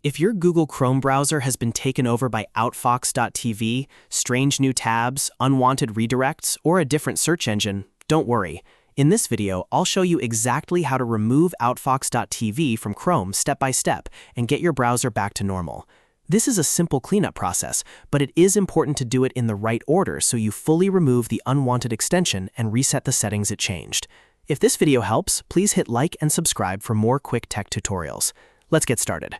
If your Google Chrome browser has been taken over by Outfox.tv, strange new tabs, unwanted redirects, or a different search engine, don't worry. In this video, I'll show you exactly how to remove Outfox.tv from Chrome step by step and get your browser back to normal. This is a simple cleanup process, but it is important to do it in the right order so you fully remove the unwanted extension and reset the settings it changed. If this video helps, please hit like and subscribe for more quick tech tutorials. Let's get started.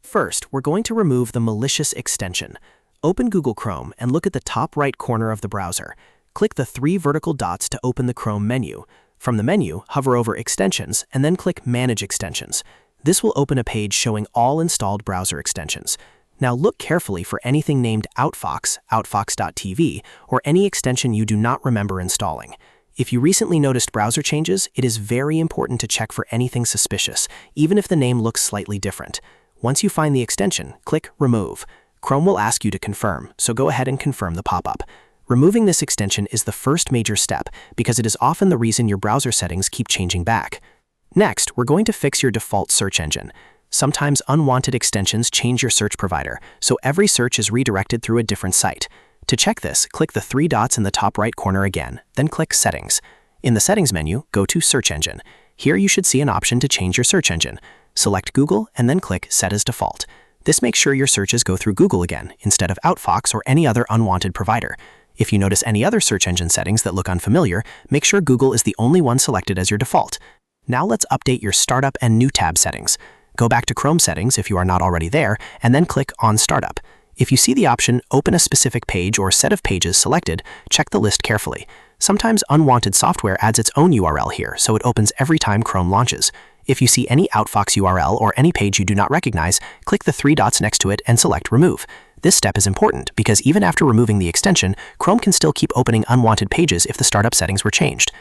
First, we're going to remove the Malicious extension. Open Google Chrome and look at the top right corner of the browser. Click the 3 vertical dots to open the Chrome menu. From the menu, hover over Extensions and then click Manage Extensions. This will open a page showing all installed browser extensions. Now look carefully for anything named Outfox, Outfox.tv, or any extension you do not remember installing. If you recently noticed browser changes, it is very important to check for anything suspicious, even if the name looks slightly different. Once you find the extension, click Remove. Chrome will ask you to confirm, so go ahead and confirm the pop-up. Removing this extension is the first major step because it is often the reason your browser settings keep changing back. Next, we're going to fix your default search engine. Sometimes unwanted extensions change your search provider, so every search is redirected through a different site. To check this, click the 3 dots in the top right corner again, then click Settings. In the Settings menu, go to Search Engine. Here you should see an option to change your search engine. Select Google and then click Set as Default. This makes sure your searches go through Google again, instead of Outfox or any other unwanted provider. If you notice any other search engine settings that look unfamiliar, make sure Google is the only one selected as your default. Now let's update your Startup and New tab settings. Go back to Chrome settings if you are not already there, and then click on Startup. If you see the option Open a specific page or set of pages selected, check the list carefully. Sometimes unwanted software adds its own URL here, so it opens every time Chrome launches. If you see any Outfox URL or any page you do not recognize, click the 3 dots next to it and select Remove. This step is important because even after removing the extension, Chrome can still keep opening unwanted pages if the startup settings were changed.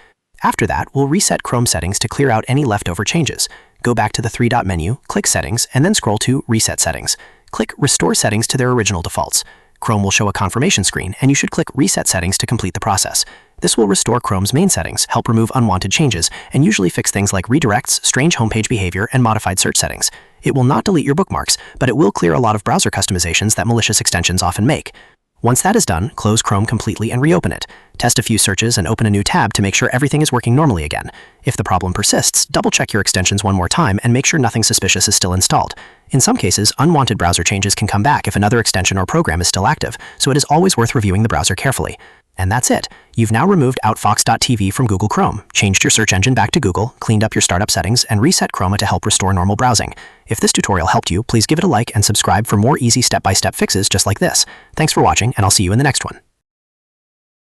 After that, we'll reset Chrome settings to clear out any leftover changes. Go back to the 3-dot menu, click Settings, and then scroll to Reset Settings. Click Restore Settings to their original defaults. Chrome will show a confirmation screen, and you should click Reset Settings to complete the process. This will restore Chrome's main settings, help remove unwanted changes, and usually fix things like redirects, strange homepage behavior, and modified search settings. It will not delete your bookmarks, but it will clear a lot of browser customizations that malicious extensions often make. Once that is done, close Chrome completely and reopen it. Test a few searches and open a new tab to make sure everything is working normally again. If the problem persists, double-check your extensions one more time and make sure nothing suspicious is still installed. In some cases, unwanted browser changes can come back if another extension or program is still active, so it is always worth reviewing the browser carefully. And that's it. You've now removed Outfox.tv from Google Chrome, changed your search engine back to Google, cleaned up your startup settings, and reset Chrome to help restore normal browsing. If this tutorial helped you, please give it a like and subscribe for more easy step-by-step fixes just like this. Thanks for watching, and I'll see you in the next one.